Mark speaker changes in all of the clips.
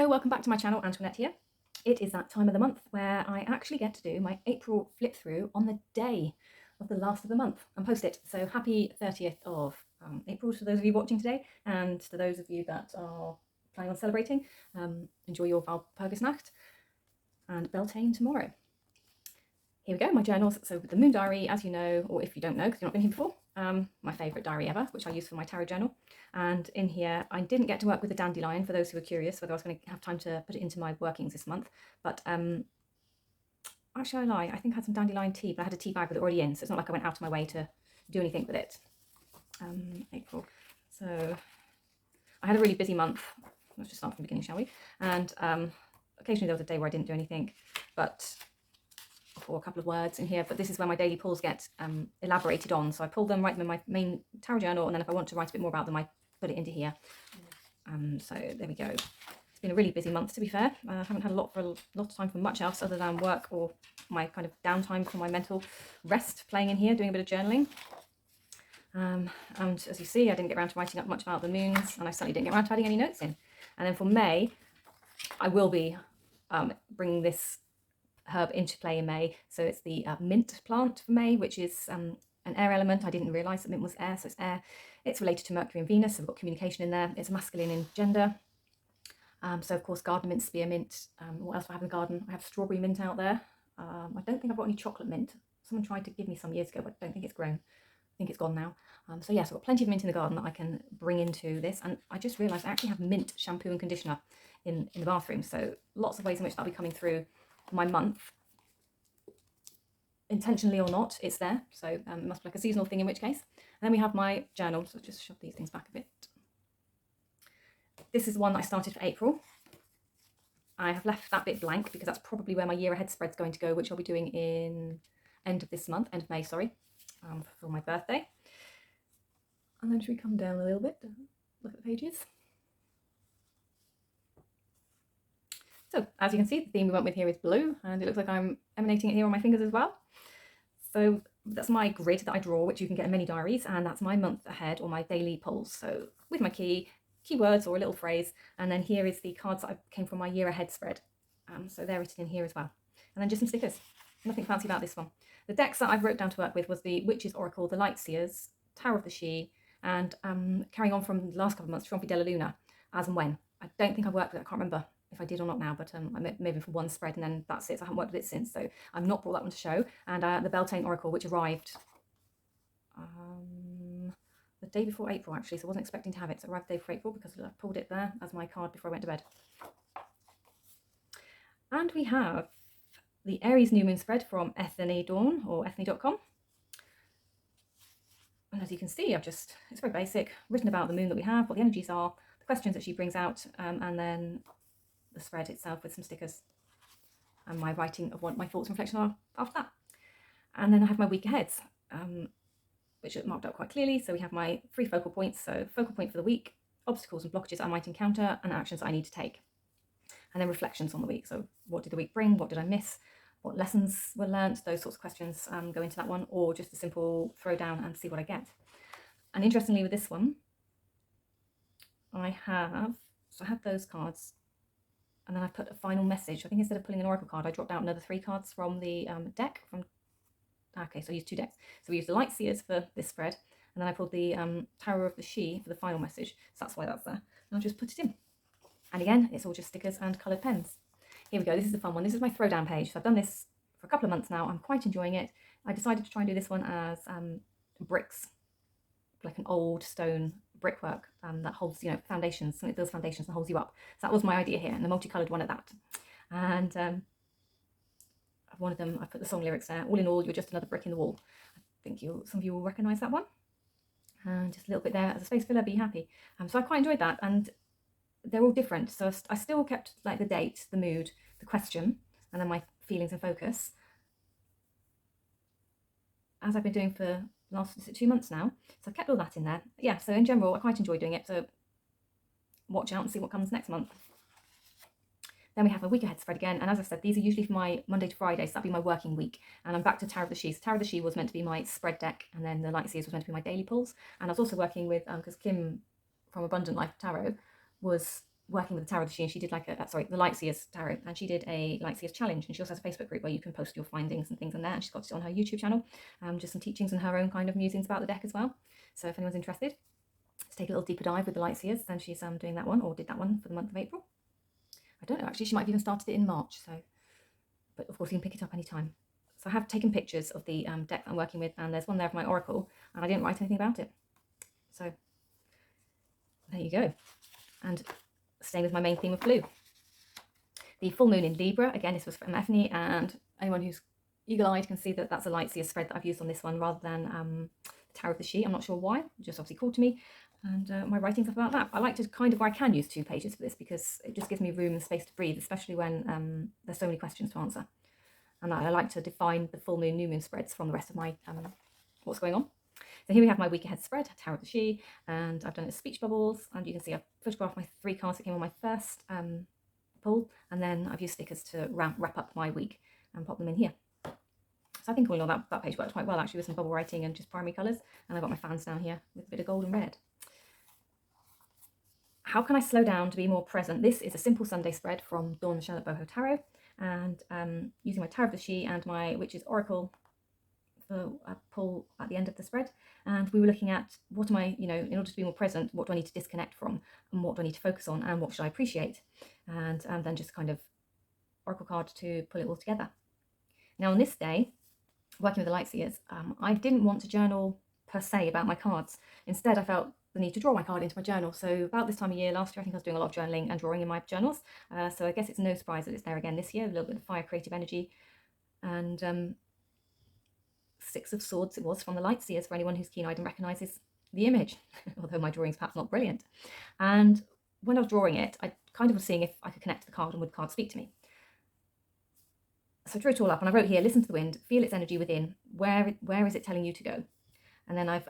Speaker 1: Hello, welcome back to my channel, Antoinette here. It is that time of the month where I actually get to do my April flip through on the day of the last of the month and post it. So happy 30th of April to those of you watching today, and to those of you that are planning on celebrating, enjoy your Walpurgisnacht and Beltane tomorrow. Here we go, my journals. So the Moon Diary, as you know, or if you don't know because you've not been here before, my favourite diary ever, which I use for my tarot journal. And in here, I didn't get to work with the dandelion, for those who are curious whether I was going to have time to put it into my workings this month. But actually, I lie, I think I had some dandelion tea, but I had a tea bag with it already in, so it's not like I went out of my way to do anything with it. April. So I had a really busy month. Let's just start from the beginning, shall we? And occasionally there was a day where I didn't do anything, but for a couple of words in here, but this is where my daily pulls get elaborated on. So I pull them, write them in my main tarot journal, and then if I want to write a bit more about them, I put it into here. So there we go. It's been a really busy month, to be fair. I haven't had a lot of time for much else other than work or my kind of downtime for my mental rest, playing in here, doing a bit of journaling. And as you see, I didn't get around to writing up much about the moons, and I certainly didn't get around to adding any notes in. And then for May, I will be bringing this herb into play in May. So it's the mint plant for May, which is an air element. I didn't realise that mint was air, so it's air. It's related to Mercury and Venus, so we've got communication in there. It's masculine in gender. So of course, garden mint, spearmint. What else do I have in the garden? I have strawberry mint out there. I don't think I've got any chocolate mint. Someone tried to give me some years ago, but I don't think it's grown. I think it's gone now. So yes, I've got plenty of mint in the garden that I can bring into this. And I just realised I actually have mint shampoo and conditioner in the bathroom. So lots of ways in which that'll be coming through my month, intentionally or not, it's there. So it must be like a seasonal thing, in which case. And then we have my journal. So just shove these things back a bit. This is the one that I started for April. I have left that bit blank because that's probably where my year ahead spread's going to go, which I'll be doing in end of May, sorry, for my birthday. And then should we come down a little bit, look at the pages. So as you can see, the theme we went with here is blue, and it looks like I'm emanating it here on my fingers as well. So that's my grid that I draw, which you can get in many diaries, and that's my month ahead or my daily pulls. So with my keywords or a little phrase, and then here is the cards that came from my year ahead spread. So they're written in here as well. And then just some stickers. Nothing fancy about this one. The decks that I've wrote down to work with was the Witch's Oracle, the Light Seers, Tower of the Sidhe, and carrying on from the last couple of months, Trompe della Luna, as and when. I don't think I've worked with it, I can't remember if I did or not now, but I maybe for one spread and then that's it. So I haven't worked with it since, so I've not brought that one to show. And the Beltane Oracle, which arrived the day before April, actually, so I wasn't expecting to have it. So it arrived the day before April because I pulled it there as my card before I went to bed. And we have the Aries New Moon spread from Ethne Dawn or ethne.com. And as you can see, it's very basic, written about the moon that we have, what the energies are, the questions that she brings out, and then the spread itself with some stickers and my writing of what my thoughts and reflection are after that. And then I have my week aheads, which are marked out quite clearly. So we have my 3 focal points. So focal point for the week, obstacles and blockages I might encounter, and actions I need to take. And then reflections on the week. So what did the week bring? What did I miss? What lessons were learnt? Those sorts of questions go into that one, or just a simple throw down and see what I get. And interestingly with this one, I have those cards, and then I put a final message. I think instead of pulling an oracle card, I dropped out another 3 cards from the deck. Okay, so I used 2 decks. So we used the Light Seers for this spread, and then I pulled the Tower of the Sidhe for the final message. So that's why that's there. And I'll just put it in. And again, it's all just stickers and coloured pens. Here we go. This is the fun one. This is my throwdown page. So I've done this for a couple of months now. I'm quite enjoying it. I decided to try and do this one as bricks, like an old stone brickwork that holds, foundations. Something that builds foundations and holds you up. So that was my idea here, and the multicoloured one at that. And one of them, I put the song lyrics there. All in all, you're just another brick in the wall. I think some of you will recognise that one. And just a little bit there as a space filler. Be happy. So I quite enjoyed that, and they're all different. So I still kept like the date, the mood, the question, and then my feelings and focus, as I've been doing for the last 2 months now. So I've kept all that in there. Yeah, so in general, I quite enjoy doing it. So watch out and see what comes next month. Then we have a week ahead spread again. And as I said, these are usually for my Monday to Friday. So that'll be my working week. And I'm back to Tower of the Sidhe. So Tower of the Sidhe was meant to be my spread deck. And then the Light Seers was meant to be my daily pulls. And I was also working with, because Kim from Abundant Life Tarot was working with the Tarot of the She, and she did like the Light Seers Tarot, and she did a Light Seers challenge, and she also has a Facebook group where you can post your findings and things in there, and she's got it on her YouTube channel, just some teachings and her own kind of musings about the deck as well. So if anyone's interested to take a little deeper dive with the Light Seers, then she's doing that one, or did that one for the month of April. I don't know, actually, she might have even started it in March, so, but of course you can pick it up anytime. So I have taken pictures of the deck that I'm working with, and there's one there of my Oracle, and I didn't write anything about it. So there you go. And staying with my main theme of blue. The full moon in Libra, again, this was from Ethne, and anyone who's eagle-eyed can see that that's a Light Seer spread that I've used on this one rather than the Tarot of the She. I'm not sure why, it just obviously called to me, and my writing's up about that. I like to kind of, where I can use 2 pages for this, because it just gives me room and space to breathe, especially when there's so many questions to answer. And I like to define the full moon, new moon spreads from the rest of my what's going on. So here we have my week ahead spread, Tarot of the She, and I've done it as speech bubbles, and you can see I've photographed my 3 cards that came on my first pull, and then I've used stickers to wrap up my week and pop them in here. So I think all in all that page worked quite well, actually, with some bubble writing and just primary colours, and I've got my fans down here with a bit of gold and red. How can I slow down to be more present? This is a simple Sunday spread from Dawn Michelle at Boho Tarot, and using my Tarot of the She and my Witch's Oracle for a pull at the end of the spread, and we were looking at what am I, in order to be more present, what do I need to disconnect from, and what do I need to focus on, and what should I appreciate, and then just kind of oracle card to pull it all together. Now on this day, working with the Light Seers, I didn't want to journal per se about my cards. Instead, I felt the need to draw my card into my journal. So about this time of year last year, I think I was doing a lot of journaling and drawing in my journals. So I guess it's no surprise that it's there again this year, a little bit of fire, creative energy, and 6 of Swords it was from the Light Seers for anyone who's keen-eyed and recognises the image, although my drawing's perhaps not brilliant. And when I was drawing it, I kind of was seeing if I could connect to the card and would the card speak to me. So I drew it all up and I wrote here, listen to the wind, feel its energy within, where is it telling you to go? And then I've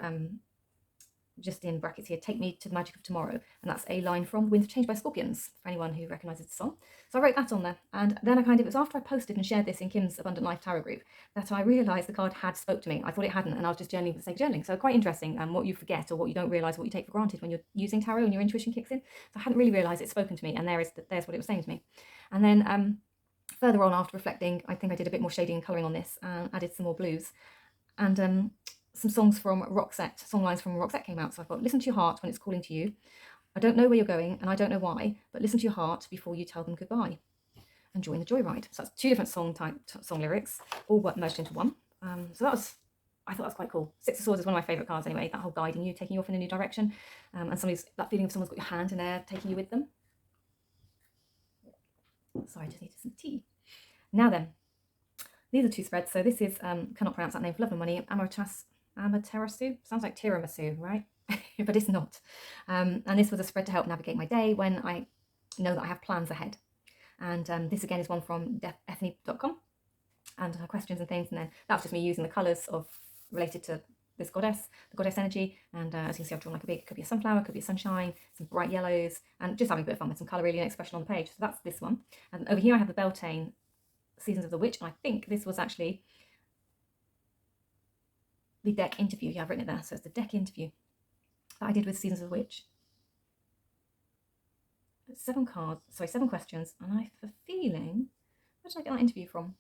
Speaker 1: just in brackets here, take me to the magic of tomorrow. And that's a line from Winds of Change by Scorpions, for anyone who recognises the song. So I wrote that on there. And then it was after I posted and shared this in Kim's Abundant Life Tarot group that I realised the card had spoke to me. I thought it hadn't, and I was just journaling for the sake of journaling. So quite interesting, what you forget or what you don't realise, what you take for granted when you're using tarot and your intuition kicks in. So I hadn't really realised it's spoken to me, and there's what it was saying to me. And then further on, after reflecting, I think I did a bit more shading and colouring on this, added some more blues. And some songs from Roxette, songlines from Roxette came out. So I've got listen to your heart when it's calling to you. I don't know where you're going and I don't know why, but listen to your heart before you tell them goodbye. And join the joyride. So that's 2 different song lyrics, all merged into one. So I thought that was quite cool. 6 of Swords is one of my favourite cards anyway, that whole guiding you, taking you off in a new direction. And that feeling of someone's got your hand in there, taking you with them. Sorry, I just needed some tea. Now then, these are 2 spreads. So this is, cannot pronounce that name for love and money, Amaterasu, sounds like tiramisu, right? But it's not. And this was a spread to help navigate my day when I know that I have plans ahead. And this again is one from ethne.com and her questions and things. And then that was just me using the colours related to this goddess, the goddess energy. And as you can see, I've drawn like it could be a sunflower, could be a sunshine, some bright yellows, and just having a bit of fun with some colour really and expression on the page. So that's this one. And over here I have the Beltane Seasons of the Witch. And I think this was actually the deck interview. Yeah, I've written it there. So it's the deck interview that I did with Seasons of the Witch. 7 questions, and I have a feeling, where did I get that interview from?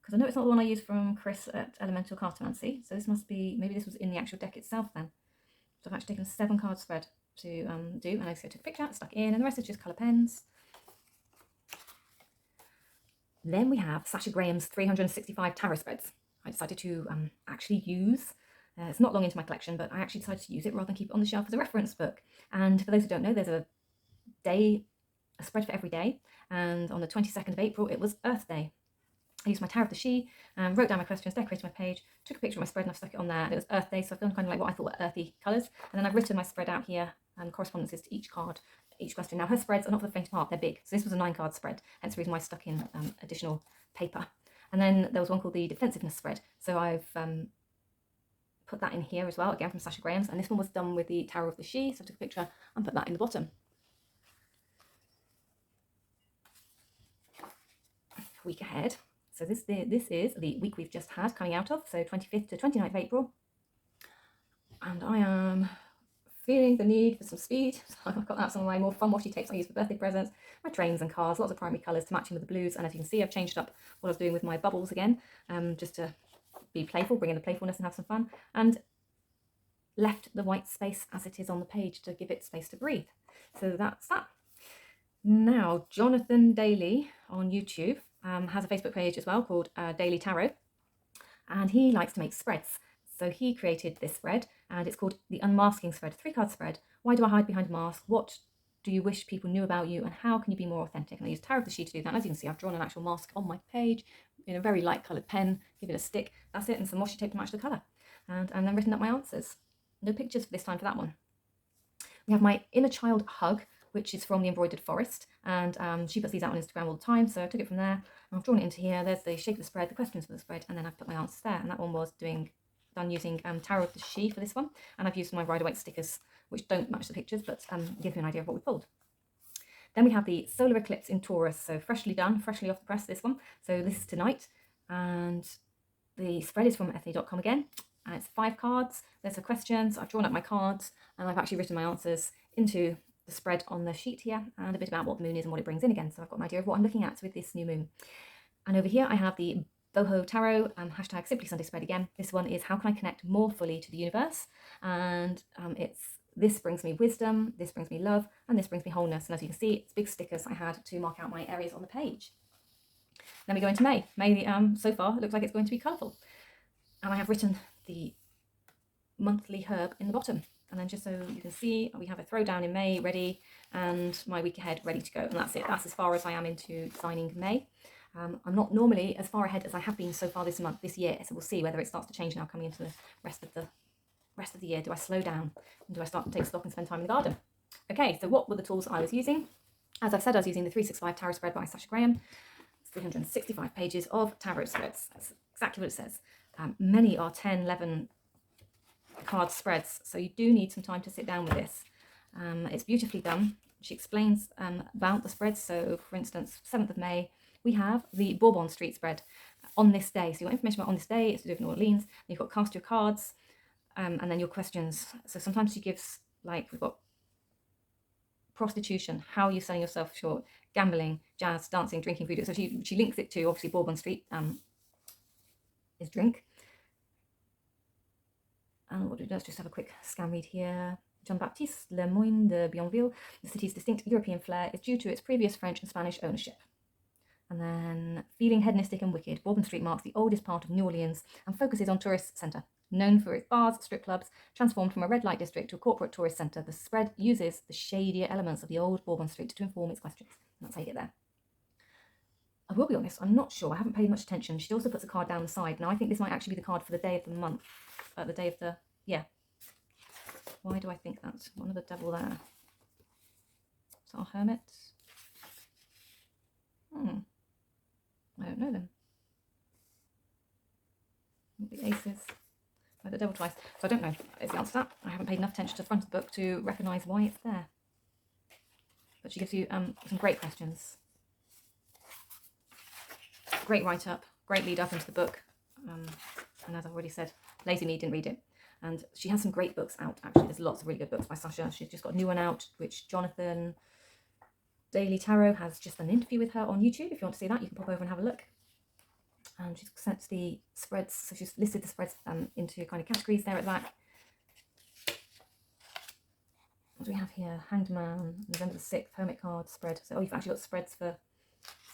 Speaker 1: Because I know it's not the one I used from Chris at Elemental Cartomancy, so this must be, maybe this was in the actual deck itself then. So I've actually taken a 7 card spread to do, and I just took a picture, stuck it in, and the rest is just colour pens. Then we have Sasha Graham's 365 tarot spreads. I decided to actually use. It's not long into my collection, but I actually decided to use it rather than keep it on the shelf as a reference book. And for those who don't know, there's a spread for every day. And on the 22nd of April, it was Earth Day. I used my Tarot of the She, wrote down my questions, decorated my page, took a picture of my spread and I've stuck it on there. And it was Earth Day, so I've done kind of like what I thought were earthy colours. And then I've written my spread out here and correspondences to each card, each question. Now her spreads are not for the faint of heart, they're big. So this was a 9 card spread, hence the reason why I stuck in additional paper. And then there was one called the Defensiveness spread. So I've put that in here as well, again from Sasha Graham's. And this one was done with the Tarot of the She, so I took a picture and put that in the bottom. Week ahead. So this is the week we've just had coming out of, so 25th to 29th of April. And I am feeling the need for some speed. So I've got out some of my more fun washi tapes I use for birthday presents, my trains and cars, lots of primary colours to match in with the blues. And as you can see, I've changed up what I was doing with my bubbles again, just to be playful, bring in the playfulness and have some fun, and left the white space as it is on the page to give it space to breathe. So that's that. Now, Jonathan Daly on YouTube has a Facebook page as well called Daily Tarot, and he likes to make spreads. So he created this spread, and it's called the Unmasking Spread, 3-card spread. Why do I hide behind a mask? What do you wish people knew about you, and how can you be more authentic? And I use Tarot of the She to do that. As you can see, I've drawn an actual mask on my page in a very light coloured pen, give it a stick, that's it, and some washi tape to match the colour. And then written up my answers. No pictures for this time for that one. We have my Inner Child Hug, which is from the Embroidered Forest, and she puts these out on Instagram all the time, so I took it from there, and I've drawn it into here. There's the shape of the spread, the questions for the spread, and then I've put my answers there, and that one was done using Tarot of the She for this one, and I've used my Rider-Waite stickers, which don't match the pictures, but give you an idea of what we pulled. Then we have the Solar Eclipse in Taurus, so freshly done, freshly off the press, this one. So this is tonight, and the spread is from ethne.com again, and it's 5 cards. There's the questions, I've drawn up my cards, and I've actually written my answers into the spread on the sheet here, and a bit about what the moon is and what it brings in again, so I've got an idea of what I'm looking at with this new moon. And over here I have the Boho Tarot hashtag Simply Sunday spread again. This one is how can I connect more fully to the universe, and this brings me wisdom, this brings me love, and this brings me wholeness. And as you can see, it's big stickers I had to mark out my areas on the page. Then we go into May. May, so far, it looks like it's going to be colourful. And I have written the monthly herb in the bottom. And then just so you can see, we have a throwdown in May ready, and my week ahead ready to go. And that's it. That's as far as I am into signing May. I'm not normally as far ahead as I have been so far this year. So we'll see whether it starts to change now coming into the rest of the year. Do I slow down? And do I start to take stock and spend time in the garden? Okay, so what were the tools I was using? As I've said, I was using the 365 Tarot Spread by Sasha. It's 365 pages of tarot spreads. That's exactly what it says. Many are 10, 11 card spreads, so you do need some time to sit down with this. It's beautifully done. She explains about the spreads. So for instance, 7th of May, we have the Bourbon Street spread on this day. So you want information about on this day, it's to do with New Orleans. You've got cast your cards, and then your questions. So sometimes she gives, like, we've got prostitution, how are you selling yourself short, gambling, jazz, dancing, drinking, voodoo. So she links it to, obviously, Bourbon Street is drink. And what do we do? Let's just have a quick scan read here. Jean-Baptiste Lemoyne de Bienville, the city's distinct European flair is due to its previous French and Spanish ownership. And then feeling hedonistic and wicked, Bourbon Street marks the oldest part of New Orleans and focuses on tourist centre. Known for its bars, strip clubs, transformed from a red light district to a corporate tourist centre, the spread uses the shadier elements of the old Bourbon Street to inform its questions. And that's how you get there. I will be honest, I'm not sure. I haven't paid much attention. She also puts a card down the side. Now, I think this might actually be the card for the day of the month. The day of the... yeah. Why do I think that? One of the devil there. Is that our hermit? I don't know then. The aces. Oh, the devil twice. So I don't know is the answer to that. I haven't paid enough attention to the front of the book to recognise why it's there. But she gives you some great questions. Great write-up. Great lead up into the book. And as I've already said, lazy me, didn't read it. And she has some great books out, actually. There's lots of really good books by Sasha. She's just got a new one out, which Jonathan Daily Tarot has just done an interview with her on YouTube. If you want to see that, you can pop over and have a look. She's sent the spreads, so she's listed the spreads into kind of categories there at the back. What do we have here? Hanged Man, November the 6th, Hermit card spread. So, you've actually got spreads for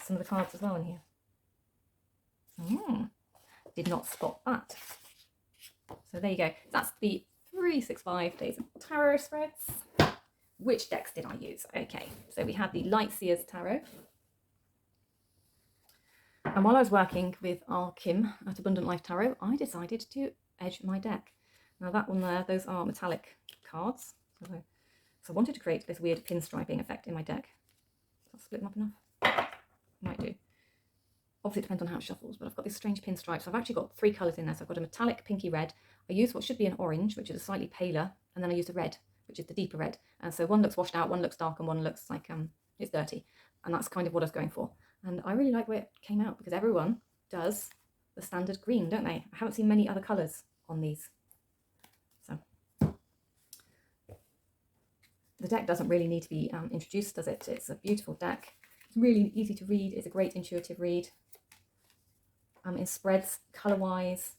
Speaker 1: some of the cards as well in here. Did not spot that. So there you go. That's the 365 Days of Tarot spreads. Which decks did I use? Okay, so we had the Light Seers Tarot. And while I was working with our Kim at Abundant Life Tarot, I decided to edge my deck. Now that one there, those are metallic cards. So I wanted to create this weird pinstriping effect in my deck. I'll split them up enough. Might do. Obviously it depends on how it shuffles, but I've got this strange pinstripe. So I've actually got 3 colours in there. So I've got a metallic pinky red. I used what should be an orange, which is a slightly paler, and then I used a red, which is the deeper red. And so one looks washed out, one looks dark, and one looks like it's dirty. And that's kind of what I was going for. And I really like where it came out, because everyone does the standard green, don't they? I haven't seen many other colours on these. So the deck doesn't really need to be introduced, does it? It's a beautiful deck. It's really easy to read. It's a great intuitive read. It spreads colour-wise,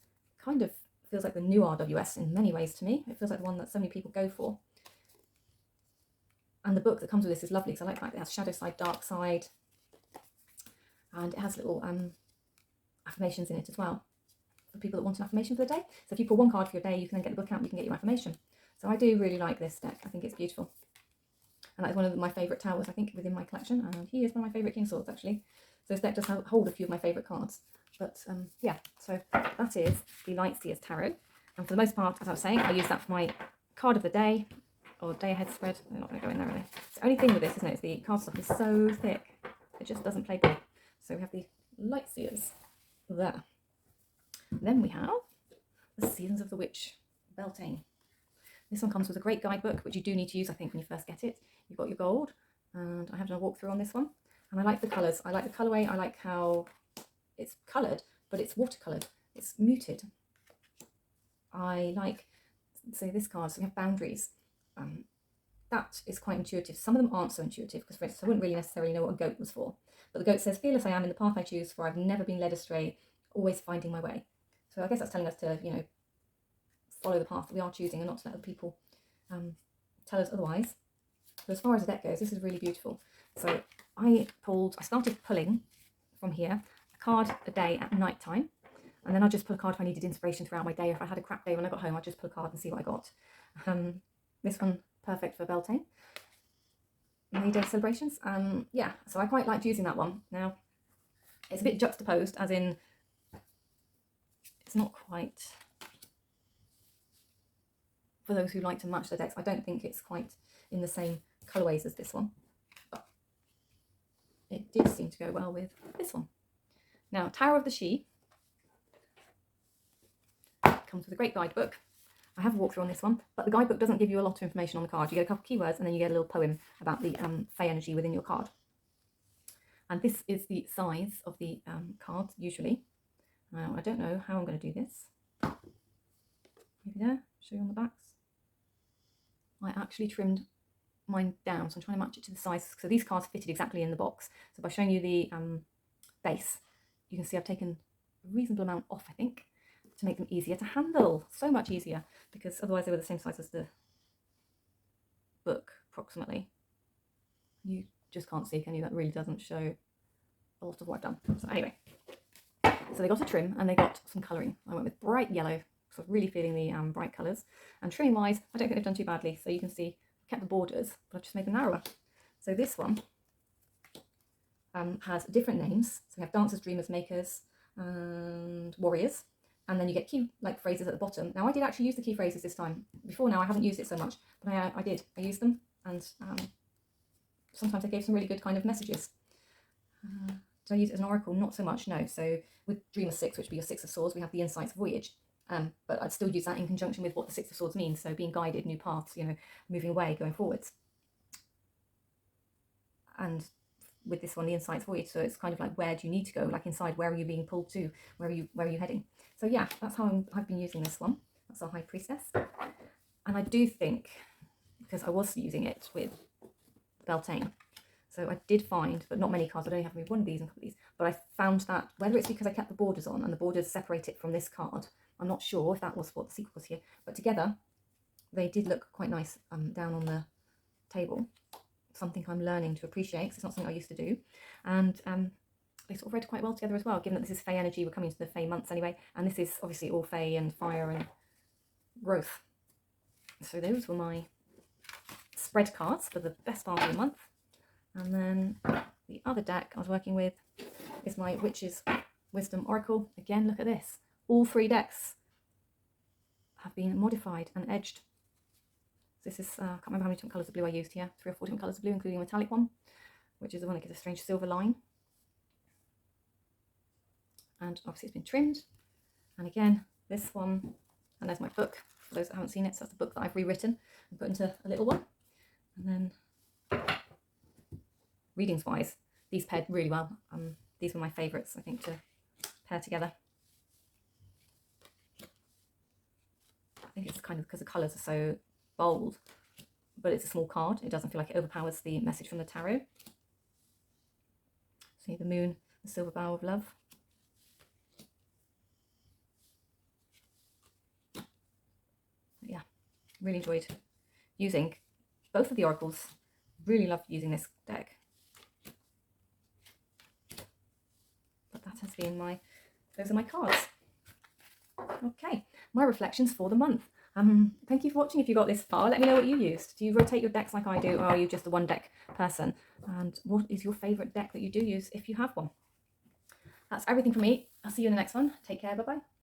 Speaker 1: kind of feels like the new RWS in many ways to me. It feels like the one that so many people go for. And the book that comes with this is lovely, because I like that it has shadow side, dark side, and it has little affirmations in it as well for people that want an affirmation for the day. So if you pull one card for your day, you can then get the book out and you can get your affirmation. So I do really like this deck. I think it's beautiful. And that's one of my favourite towers, I think, within my collection. And he is one of my favourite King Swords, actually. So this deck does hold a few of my favourite cards. But yeah, so that is the Light Seers Tarot. And for the most part, as I was saying, I use that for my card of the day or day ahead spread. I'm not going to go in there really. It's the only thing with this, isn't it? Is the card stock is so thick. It just doesn't play big. So we have the Light Seers there. Then we have the Seasons of the Witch Beltane. This one comes with a great guidebook, which you do need to use, I think, when you first get it. You've got your gold, and I have done a walkthrough on this one. And I like the colours. I like the colourway. I like how it's coloured, but it's watercoloured. It's muted. I like, say, this card. So we have boundaries. That is quite intuitive. Some of them aren't so intuitive, because, for instance, I wouldn't really necessarily know what a goat was for. But the goat says, "Fearless I am in the path I choose, for I've never been led astray, always finding my way." So I guess that's telling us to, you know, follow the path that we are choosing and not to let other people tell us otherwise. So as far as the deck goes, this is really beautiful. So I started pulling from here a card a day at night time, and then I'll just pull a card if I needed inspiration throughout my day. If I had a crap day when I got home, I'd just pull a card and see what I got. This one, perfect for Beltane. May Day celebrations. Yeah, so I quite liked using that one. Now, it's a bit juxtaposed, as in, it's not quite, for those who like to match their decks, I don't think it's quite in the same colourways as this one. But it did seem to go well with this one. Now, Tower of the She comes with a great guidebook. I have a walkthrough on this one, but the guidebook doesn't give you a lot of information on the card. You get a couple of keywords and then you get a little poem about the Fey energy within your card. And this is the size of the cards, usually. Now, I don't know how I'm going to do this. Maybe there, show you on the backs. I actually trimmed mine down, so I'm trying to match it to the size. So these cards fitted exactly in the box. So by showing you the base, you can see I've taken a reasonable amount off, I think, to make them easier to handle. So much easier, because otherwise they were the same size as the book, approximately. You just can't see, can you? That really doesn't show a lot of what I've done. So anyway, so they got a trim and they got some colouring. I went with bright yellow, so I was really feeling the bright colours. And trimming wise, I don't think they've done too badly. So you can see I've kept the borders, but I've just made them narrower. So this one has different names. So we have dancers, dreamers, makers, and warriors. And then you get key phrases at the bottom. Now I did actually use the key phrases this time. Before now I haven't used it so much, but I did. I used them, and sometimes they gave some really good kind of messages. Do I use it as an oracle? Not so much, no. So with Dreamer 6, which would be your 6 of Swords, we have the Insights Voyage. But I'd still use that in conjunction with what the 6 of Swords means. So being guided, new paths, you know, moving away, going forwards. And with this one, the Insights Voyage, so it's kind of like, where do you need to go? Like inside, where are you being pulled to? Where are you heading? So yeah, that's how I've been using this one. That's our High Priestess. And I do think, because I was using it with Beltane, so I did find, but not many cards, I only have maybe one of these and a couple of these, but I found that, whether it's because I kept the borders on and the borders separate it from this card, I'm not sure if that was what the secret was here, but together they did look quite nice down on the table. Something I'm learning to appreciate, because it's not something I used to do. And they sort of read quite well together as well, given that this is Fey energy. We're coming into the Fey months anyway, and this is obviously all Fey and fire and growth. So those were my spread cards for the best part of the month. And then the other deck I was working with is my Witch's Wisdom Oracle. Again, look at this. All 3 decks have been modified and edged. This is, I can't remember how many different colours of blue I used here. 3 or 4 different colours of blue, including a metallic one, which is the one that gives a strange silver line. And obviously it's been trimmed. And again, this one, and there's my book, for those that haven't seen it. So that's the book that I've rewritten and put into a little one. And then, readings wise, these paired really well. These were my favourites, I think, to pair together. I think it's kind of because the colours are so bold, but it's a small card. It doesn't feel like it overpowers the message from the tarot. See the moon, the silver bow of love. Yeah, really enjoyed using both of the oracles. Really loved using this deck. But that has been those are my cards. Okay, my reflections for the month. Thank you for watching. If you got this far, let me know what you used. Do you rotate your decks like I do, or are you just a one deck person? And what is your favourite deck that you do use if you have one? That's everything from me. I'll see you in the next one. Take care. Bye-bye.